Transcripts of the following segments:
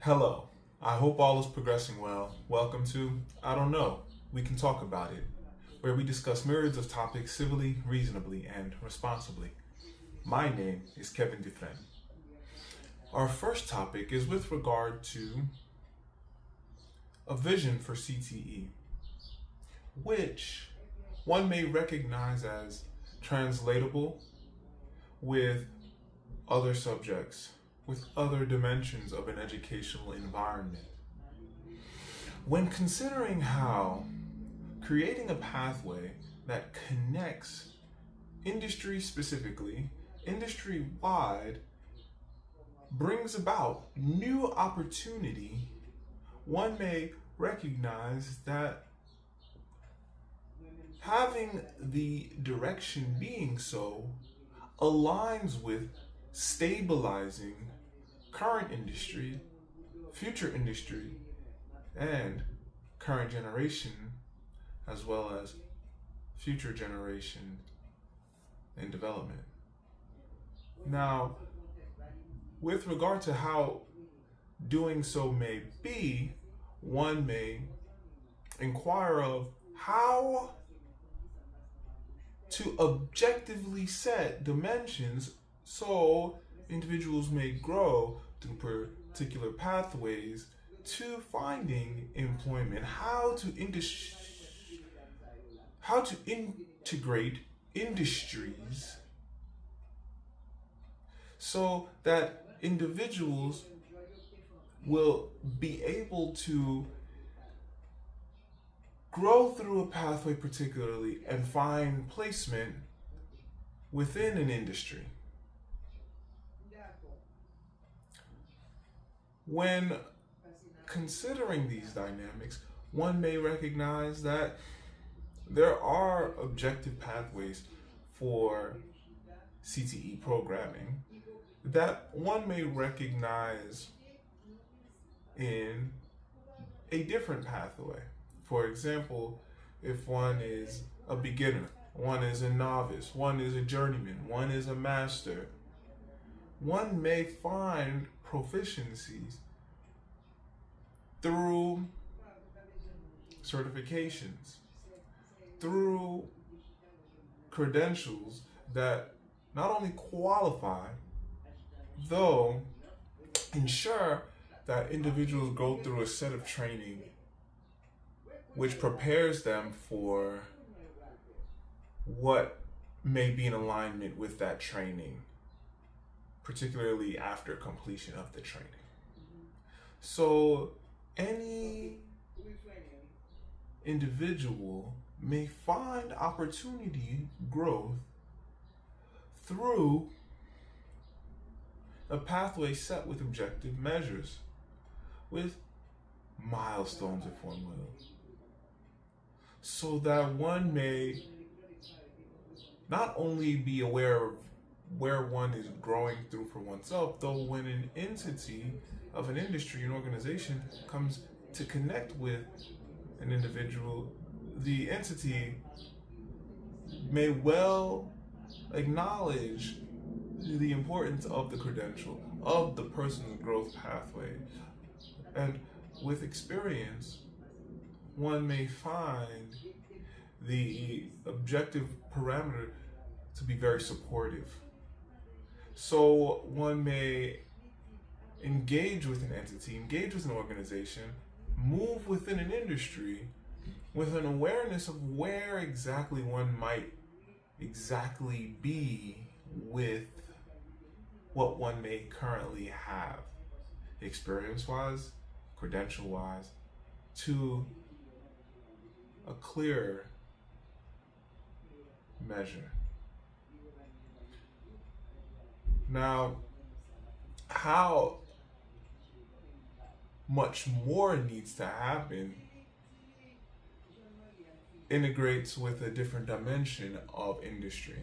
Hello. I hope all is progressing well. Welcome to I Don't Know. We Can Talk About It, where we discuss myriads of topics civilly, reasonably, and responsibly. My name is Kevin Dufresne. Our first topic is with regard to a vision for CTE, which one may recognize as translatable with other subjects, with other dimensions of an educational environment. When considering how creating a pathway that connects industry specifically, industry wide, brings about new opportunity, one may recognize that having the direction being so aligns with stabilizing current industry, future industry, and current generation, as well as future generation in development. Now, with regard to how doing so may be, one may inquire of how to objectively set dimensions so individuals may grow through particular pathways to finding employment, how to integrate industries so that individuals will be able to grow through a pathway particularly and find placement within an industry. When considering these dynamics, one may recognize that there are objective pathways for CTE programming that one may recognize in a different pathway. For example, if one is a beginner, one is a novice, one is a journeyman, one is a master, one may find proficiencies through certifications, through credentials that not only qualify, though ensure that individuals go through a set of training which prepares them for what may be in alignment with that training, particularly after completion of the training. So any individual may find opportunity growth through a pathway set with objective measures, with milestones if one will, so that one may not only be aware of where one is growing through for oneself, though when an entity of an industry, an organization, comes to connect with an individual, the entity may well acknowledge the importance of the credential, of the person's growth pathway. And with experience, one may find the objective parameter to be very supportive. So one may engage with an entity, engage with an organization, move within an industry with an awareness of where exactly one might exactly be with what one may currently have, experience-wise, credential-wise, to a clear measure. Now, how much more needs to happen integrates with a different dimension of industry.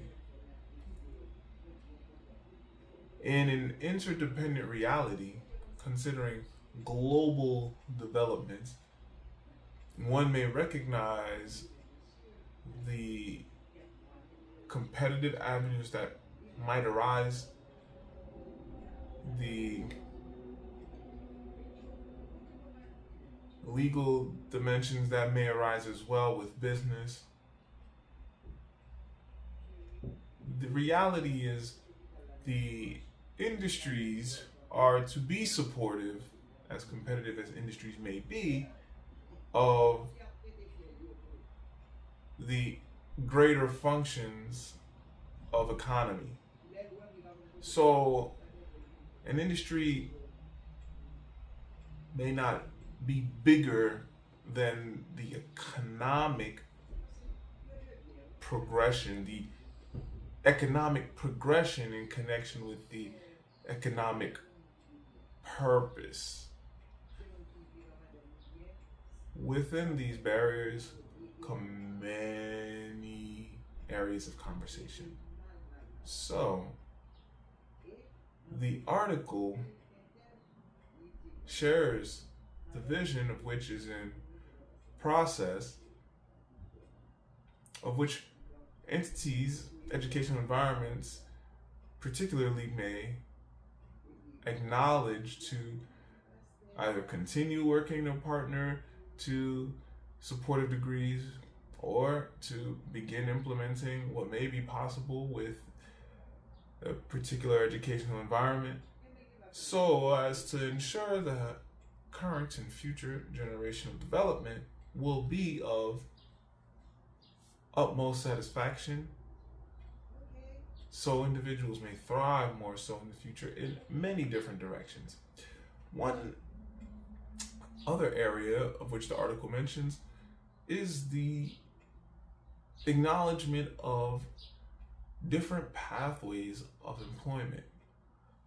In an interdependent reality, considering global developments, one may recognize the competitive avenues that might arise, the legal dimensions that may arise as well with business. The reality is the industries are to be supportive, as competitive as industries may be, of the greater functions of economy. So an industry may not be bigger than the economic progression, in connection with the economic purpose. Within these barriers come many areas of conversation. So, the article shares the vision of which is in process, of which entities, educational environments, particularly may acknowledge to either continue working to partner to supportive degrees or to begin implementing what may be possible with a particular educational environment, so as to ensure that current and future generational development will be of utmost satisfaction, so individuals may thrive more so in the future in many different directions. One other area of which the article mentions is the acknowledgement of different pathways of employment,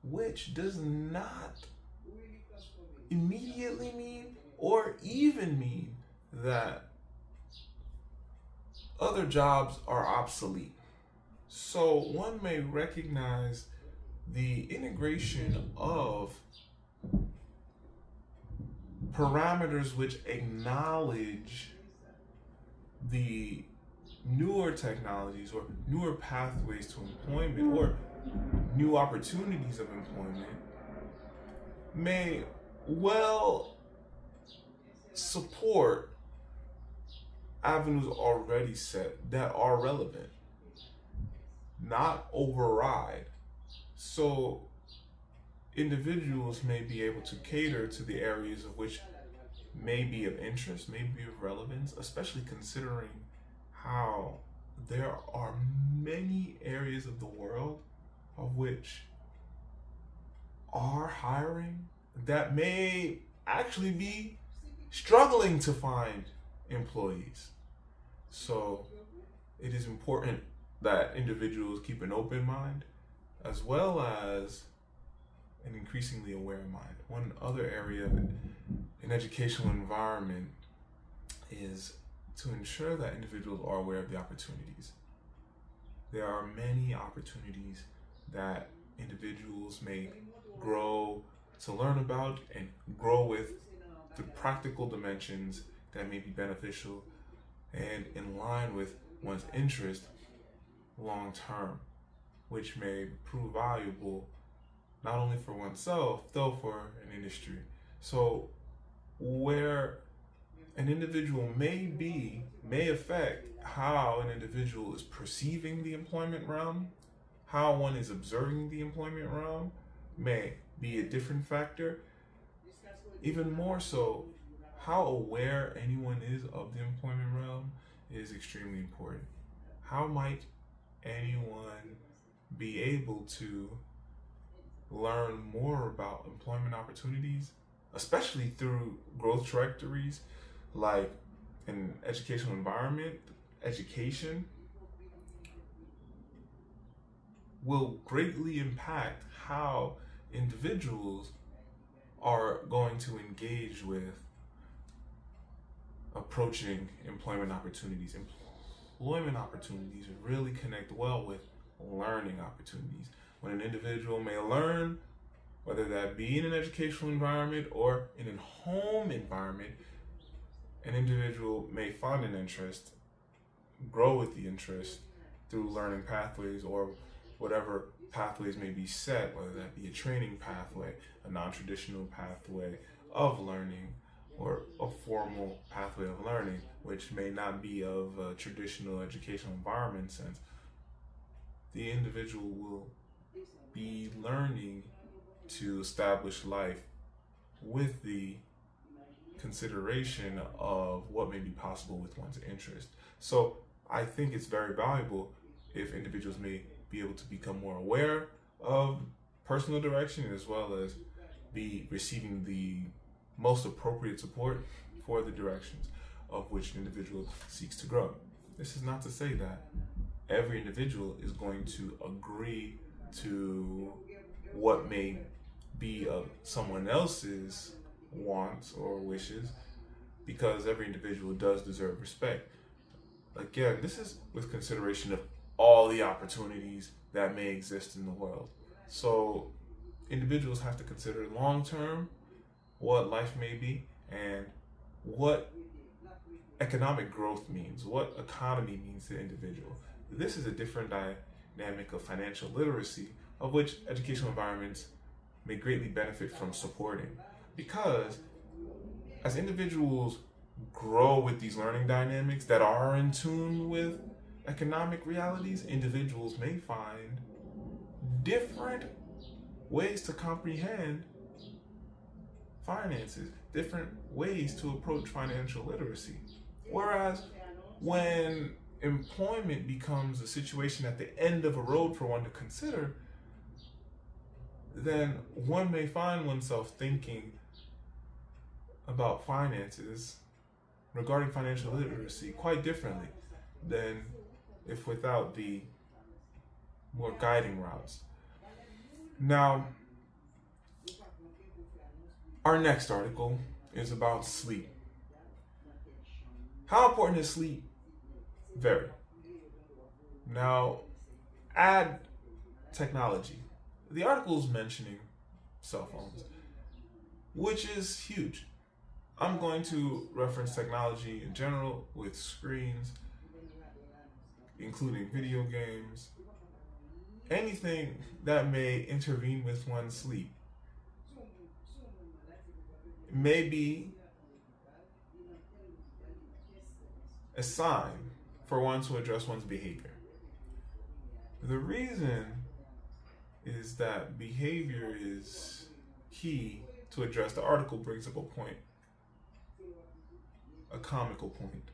which does not immediately mean or even mean that other jobs are obsolete. So one may recognize the integration of parameters which acknowledge the newer technologies or newer pathways to employment or new opportunities of employment may well support avenues already set that are relevant, not override. So individuals may be able to cater to the areas of which may be of interest, may be of relevance, especially considering how there are many areas of the world of which are hiring that may actually be struggling to find employees. So it is important that individuals keep an open mind as well as an increasingly aware mind. One other area in educational environment is to ensure that individuals are aware of the opportunities. There are many opportunities that individuals may grow to learn about and grow with the practical dimensions that may be beneficial and in line with one's interest long term, which may prove valuable not only for oneself, though for an industry. So where an individual may affect how an individual is perceiving the employment realm, how one is observing the employment realm may be a different factor. Even more so, how aware anyone is of the employment realm is extremely important. How might anyone be able to learn more about employment opportunities, especially through growth trajectories like an educational environment? Education will greatly impact how individuals are going to engage with approaching employment opportunities. Employment opportunities really connect well with learning opportunities. When an individual may learn, whether that be in an educational environment or in a home environment, an individual may find an interest, grow with the interest through learning pathways or whatever pathways may be set, whether that be a training pathway, a non-traditional pathway of learning, or a formal pathway of learning, which may not be of a traditional educational environment sense. The individual will be learning to establish life with the consideration of what may be possible with one's interest. So I think it's very valuable if individuals may be able to become more aware of personal direction, as well as be receiving the most appropriate support for the directions of which an individual seeks to grow. This is not to say that every individual is going to agree to what may be of someone else's wants or wishes, because every individual does deserve respect. Again, this is with consideration of all the opportunities that may exist in the world. So individuals have to consider long term what life may be and what economic growth means, what economy means to the individual. This is a different dynamic of financial literacy, of which educational environments may greatly benefit from supporting. Because as individuals grow with these learning dynamics that are in tune with economic realities, individuals may find different ways to comprehend finances, different ways to approach financial literacy. Whereas when employment becomes a situation at the end of a road for one to consider, then one may find oneself thinking about finances regarding financial literacy quite differently than if without the more guiding routes. Now, our next article is about sleep. How important is sleep? Very. Now, add technology. The article is mentioning cell phones, which is huge. I'm going to reference technology in general with screens, including video games, anything that may intervene with one's sleep. May be a sign for one to address one's behavior. The reason is that behavior is key to address. The article brings up a point, a comical point,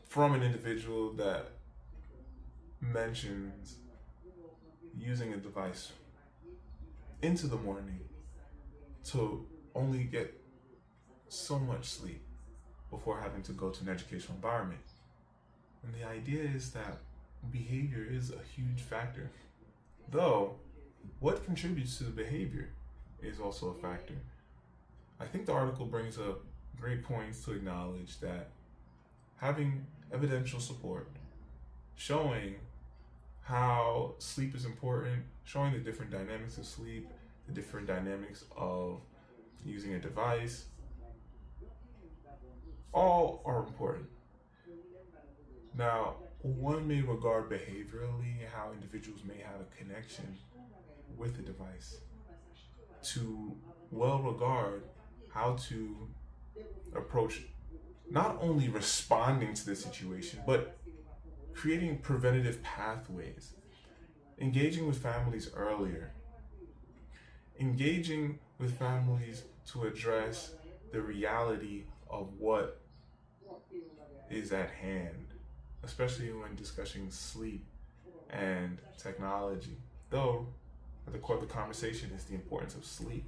from an individual that mentions using a device into the morning to only get so much sleep before having to go to an educational environment. And the idea is that behavior is a huge factor. Though, what contributes to the behavior is also a factor. I think the article brings up great points to acknowledge that having evidential support, showing how sleep is important, showing the different dynamics of sleep, the different dynamics of using a device, all are important. Now, one may regard behaviorally how individuals may have a connection with the device to well regard how to approach not only responding to the situation, but creating preventative pathways, engaging with families earlier, engaging with families to address the reality of what is at hand, especially when discussing sleep and technology. Though, at the core of the conversation is the importance of sleep,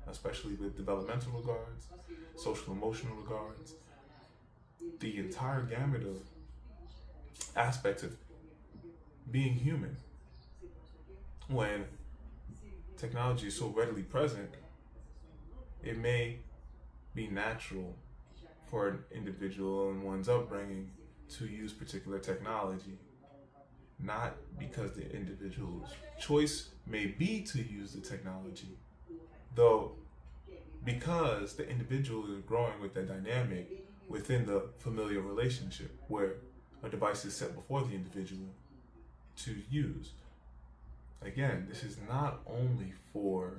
especially with developmental regards, social emotional regards, the entire gamut of aspects of being human. When technology is so readily present, it may be natural for an individual in one's upbringing to use particular technology, not because the individual's choice may be to use the technology, though because the individual is growing with that dynamic within the familial relationship where a device is set before the individual to use. Again, this is not only for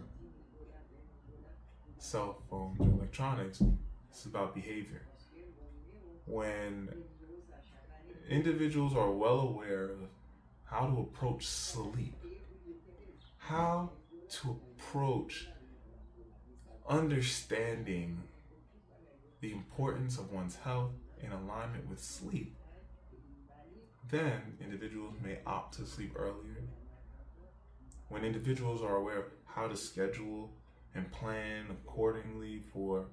cell phones or electronics, it's about behavior. When individuals are well aware of how to approach sleep, how to approach understanding the importance of one's health in alignment with sleep, then individuals may opt to sleep earlier. When individuals are aware of how to schedule and plan accordingly for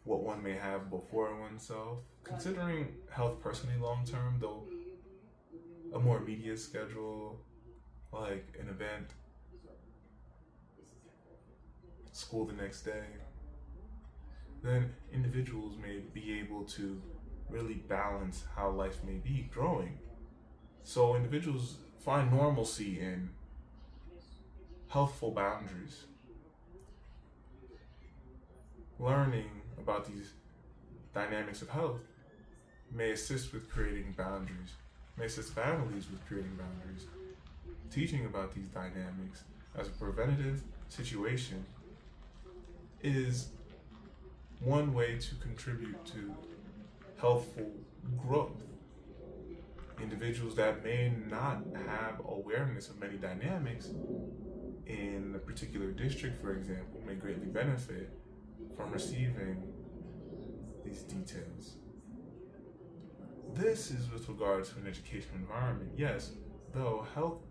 what one may have before oneself, considering health personally long term, though a more immediate schedule like an event, school the next day, then individuals may be able to really balance how life may be growing. So individuals find normalcy in healthful boundaries. Learning about these dynamics of health may assist with creating boundaries, may assist families with creating boundaries. Teaching about these dynamics as a preventative situation is one way to contribute to healthful growth. Individuals that may not have awareness of many dynamics in a particular district, for example, may greatly benefit from receiving these details. This is with regard to an educational environment. Yes, though health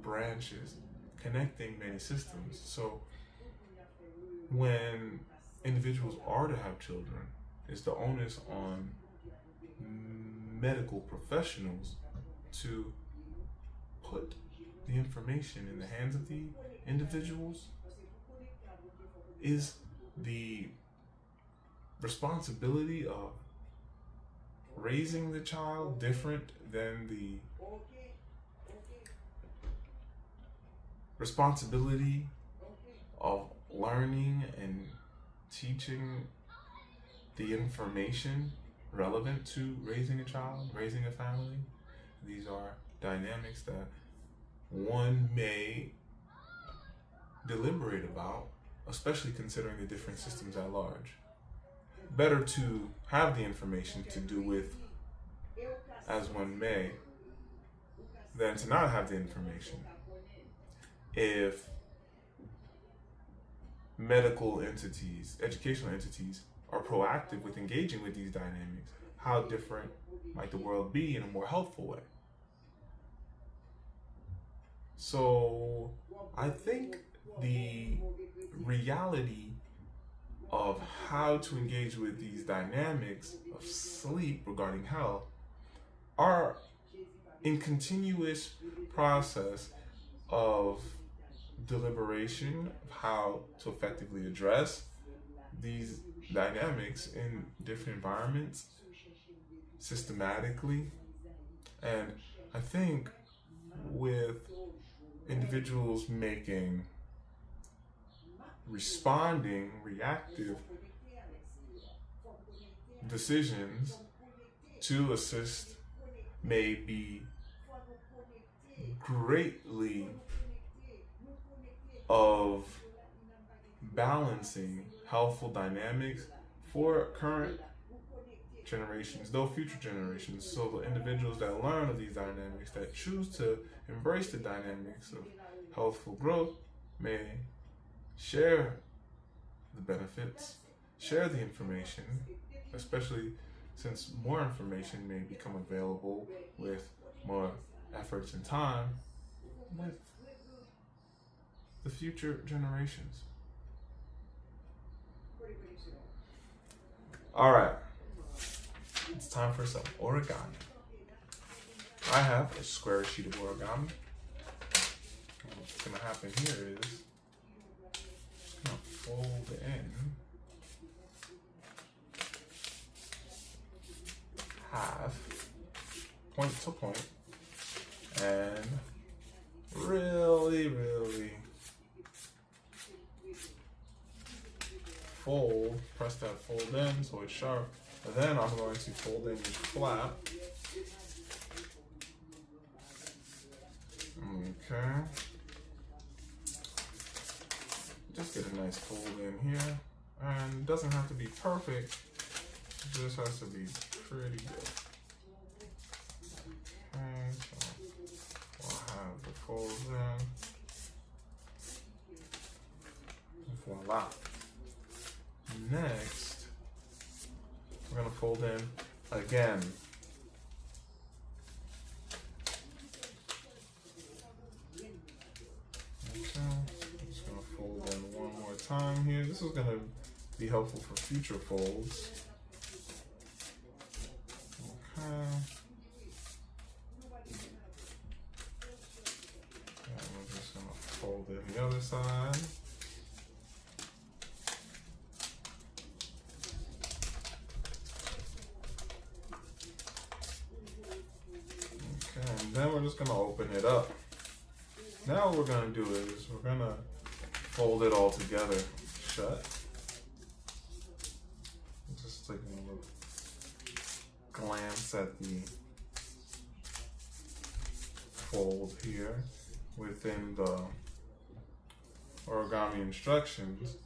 branches connecting many systems. So when individuals are to have children, it's the onus on medical professionals to put the information in the hands of the individuals. Is the responsibility of raising the child different than the responsibility of learning and teaching the information relevant to raising a child, raising a family? These are dynamics that one may deliberate about, especially considering the different systems at large. Better to have the information to do with as one may than to not have the information. If medical entities, educational entities, are proactive with engaging with these dynamics, how different might the world be in a more helpful way? So I think the reality of how to engage with these dynamics of sleep regarding health are in continuous process of deliberation of how to effectively address these dynamics in different environments systematically. And I think with individuals making reactive decisions to assist may be greatly of balancing healthful dynamics for current generations, though future generations. So the individuals that learn of these dynamics, that choose to embrace the dynamics of healthful growth, may share the benefits, share the information, especially since more information may become available with more efforts and time with the future generations. All right, it's time for some origami. I have a square sheet of origami. What's gonna happen here is I'm gonna fold in half, point to point, and really fold, press that fold in so it's sharp, and then I'm going to fold in each flap. Okay. Just get a nice fold in here. And it doesn't have to be perfect, it just has to be pretty good. Okay, so we'll have the folds in. Voila. Next, we're going to fold in again. Okay, I'm just going to fold in one more time here. This is going to be helpful for future folds. Okay. And we're just going to fold in the other side. And then we're just going to open it up. Now what we're going to do is we're going to fold it all together shut. Just taking a little glance at the fold here within the origami instructions,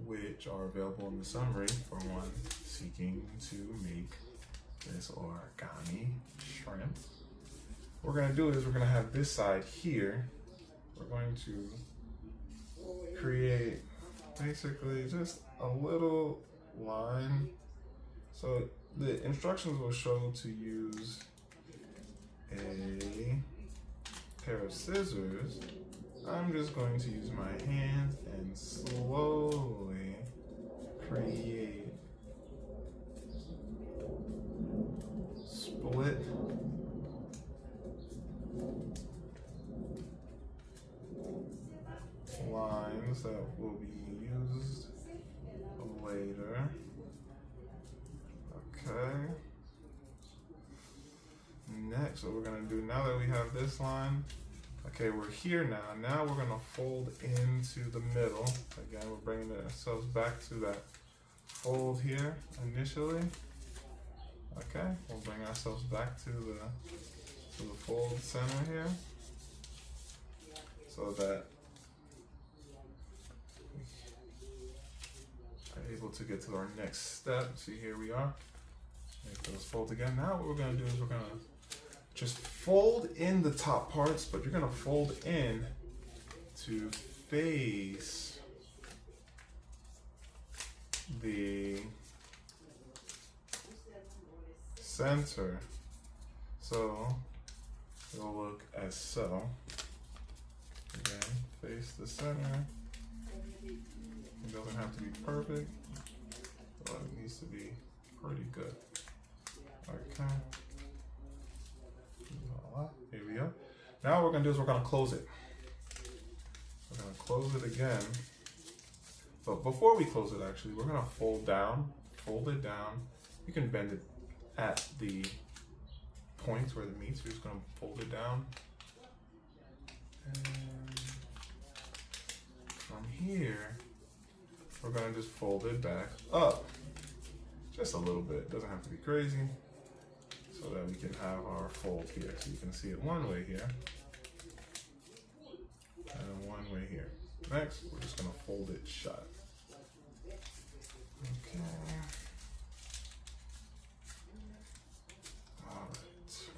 which are available in the summary for one seeking to make this origami shrimp. What we're going to do is we're going to have this side here. We're going to create basically just a little line. So the instructions will show to use a pair of scissors. I'm just going to use my hands and slowly create split lines that will be used later. Okay. Next, what we're going to do now that we have this line, okay, we're here now. Now we're going to fold into the middle. Again, we're bringing ourselves back to that fold here initially. Okay, we'll bring ourselves back to the fold center here, so that we're able to get to our next step. See, here we are. Make those folds again. Now what we're going to do is we're going to just fold in the top parts, but you're going to fold in to face the center. So it'll look as so. Again, face the center. It doesn't have to be perfect, but it needs to be pretty good. Okay. Voila. Here we go. Now what we're going to do is we're going to close it. We're going to close it again. But before we close it, actually, we're going to fold it down. You can bend it at the points where it meets. You're just going to fold it down. And from here, we're going to just fold it back up. Just a little bit. It doesn't have to be crazy. So that we can have our fold here. So you can see it one way here. And one way here. Next, we're just going to fold it shut. Okay. Alright. Let's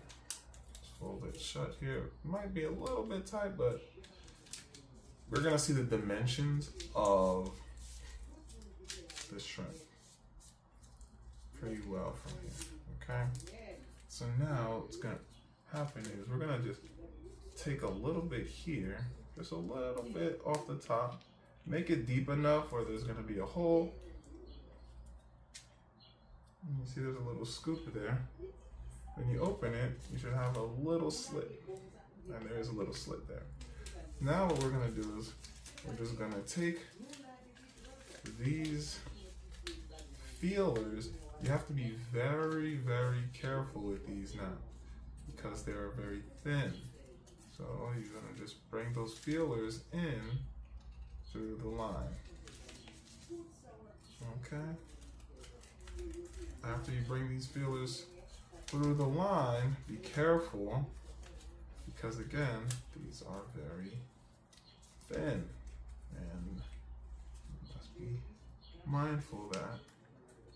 fold it shut here. It might be a little bit tight, but we're going to see the dimensions of this shrimp pretty well from here. Okay. So now what's going to happen is we're going to just take a little bit here, just a little bit off the top, make it deep enough where there's going to be a hole. You see there's a little scoop there. When you open it, you should have a little slit, and there is a little slit there. Now what we're going to do is we're just going to take these feelers. You have to be very, very careful with these now because they are very thin. So you're going to just bring those feelers in through the line. Okay. After you bring these feelers through the line, be careful because again, these are very thin and must be mindful that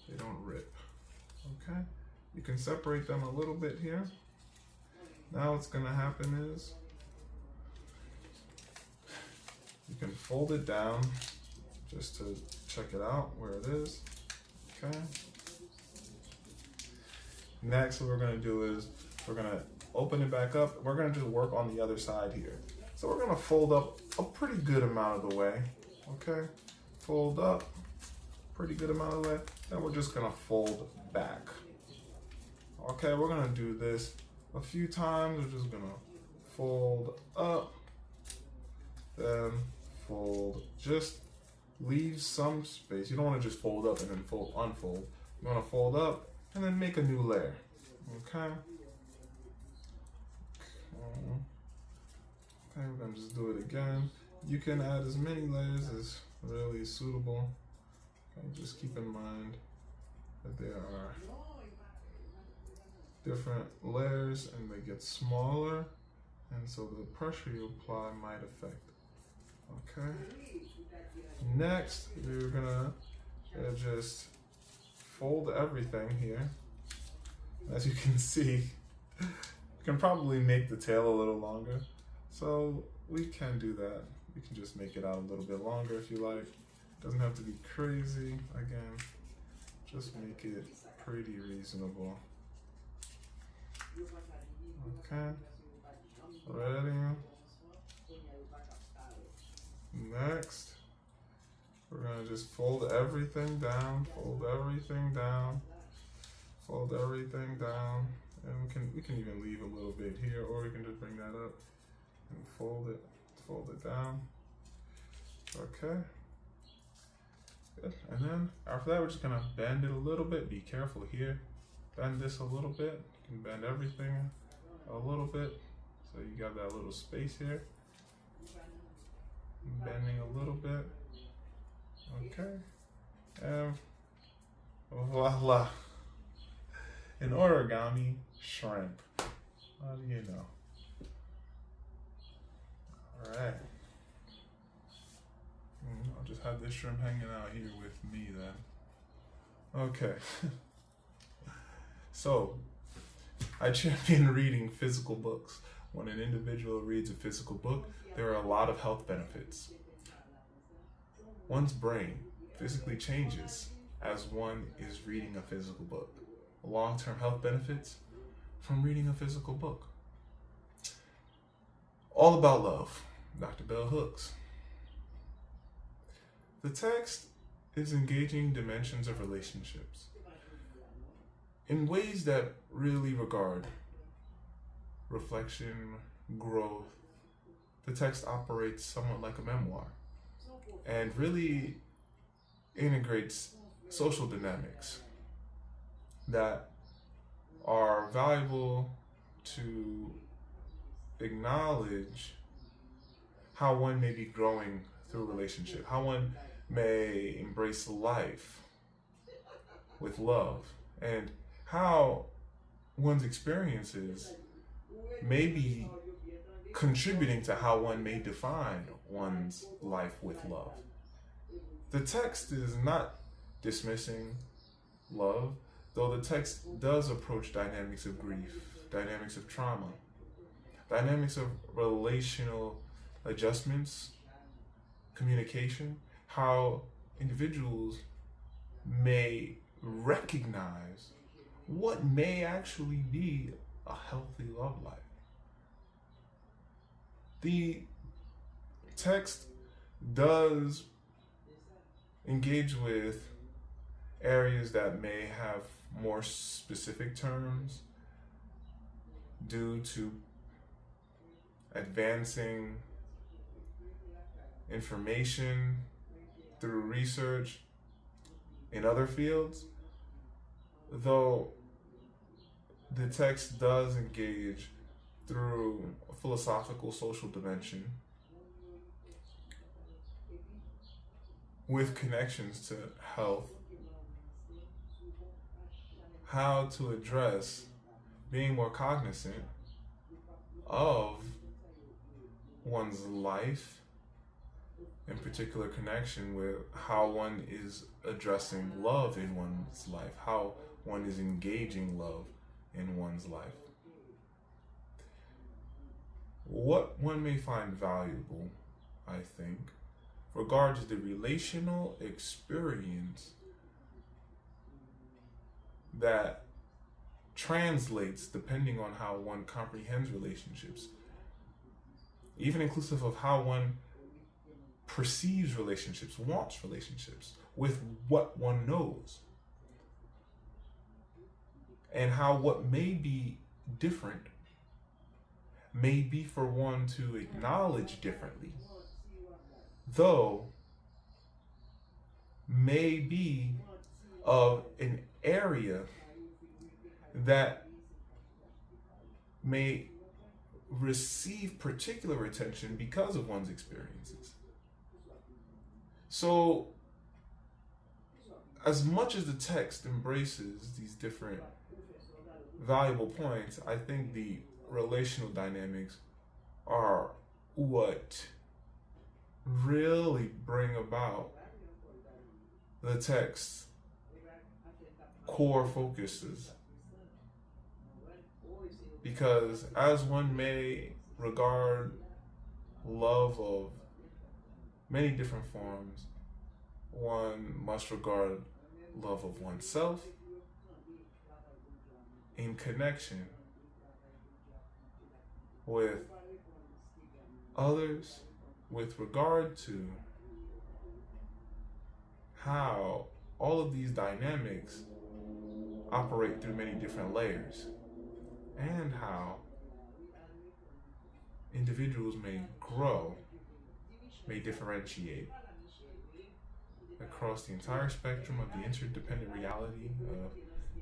they don't rip. Okay? You can separate them a little bit here. Now what's going to happen is you can fold it down just to check it out where it is. Okay? Next, what we're going to do is we're going to open it back up. We're going to just work on the other side here. So we're going to fold up a pretty good amount of the way. Okay? Fold up, pretty good amount of the way. Then we're just going to fold back. Okay, we're going to do this a few times. We're just going to fold up, then fold. Just leave some space. You don't want to just fold up and then unfold. You want to fold up and then make a new layer. Okay? Okay, we're going to just do it again. You can add as many layers as really is suitable. Okay, just keep in mind that there are different layers and they get smaller, and so the pressure you apply might affect. Okay. Next, we're gonna just fold everything here. As you can see, you can probably make the tail a little longer, so we can do that. We can just make it out a little bit longer if you like. Doesn't have to be crazy. Again, just make it pretty reasonable. Okay, ready? Next, we're gonna just fold everything down, fold everything down, fold everything down, and we can even leave a little bit here, or we can just bring that up and fold it down. Okay. Good. And then after that, we're just gonna bend it a little bit. Be careful here. Bend this a little bit. You can bend everything a little bit, so you got that little space here. Bending a little bit. Okay. And voila. An origami shrimp. How do you know? Alright. I'll just have this shrimp hanging out here with me then. Okay. So, I champion reading physical books. When an individual reads a physical book, there are a lot of health benefits. One's brain physically changes as one is reading a physical book. Long-term health benefits from reading a physical book. All About Love, Dr. Bell Hooks. The text is engaging dimensions of relationships in ways that really regard reflection, growth. The text operates somewhat like a memoir and really integrates social dynamics that are valuable to acknowledge how one may be growing through a relationship, how one may embrace life with love, and how one's experiences may be contributing to how one may define one's life with love. The text is not dismissing love, though the text does approach dynamics of grief, dynamics of trauma, dynamics of relational adjustments, communication, how individuals may recognize what may actually be a healthy love life. The text does engage with areas that may have more specific terms due to advancing information through research in other fields, though the text does engage through a philosophical social dimension with connections to health, how to address being more cognizant of one's life in particular connection with how one is addressing love in one's life, how one is engaging love in one's life. What one may find valuable, I think, regards the relational experience that translates depending on how one comprehends relationships, even inclusive of how one perceives relationships, wants relationships, with what one knows, and how what may be different may be for one to acknowledge differently, though may be of an area that may receive particular attention because of one's experiences. So, as much as the text embraces these different valuable points, I think the relational dynamics are what really bring about the text's core focuses. Because as one may regard love of many different forms, one must regard love of oneself in connection with others, with regard to how all of these dynamics operate through many different layers, and how individuals may grow, may differentiate across the entire spectrum of the interdependent reality of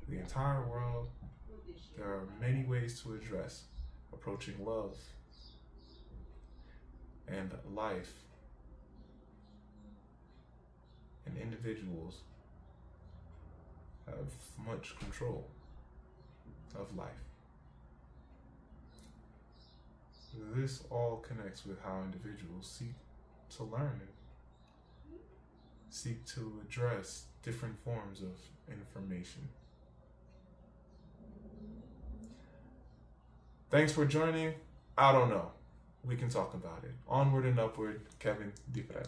the entire world. There are many ways to address approaching love and life, and individuals have much control of life. This all connects with how individuals seek to learn and seek to address different forms of information. Thanks for joining. I don't know. We can talk about it. Onward and Upward, Kevin Dufresne.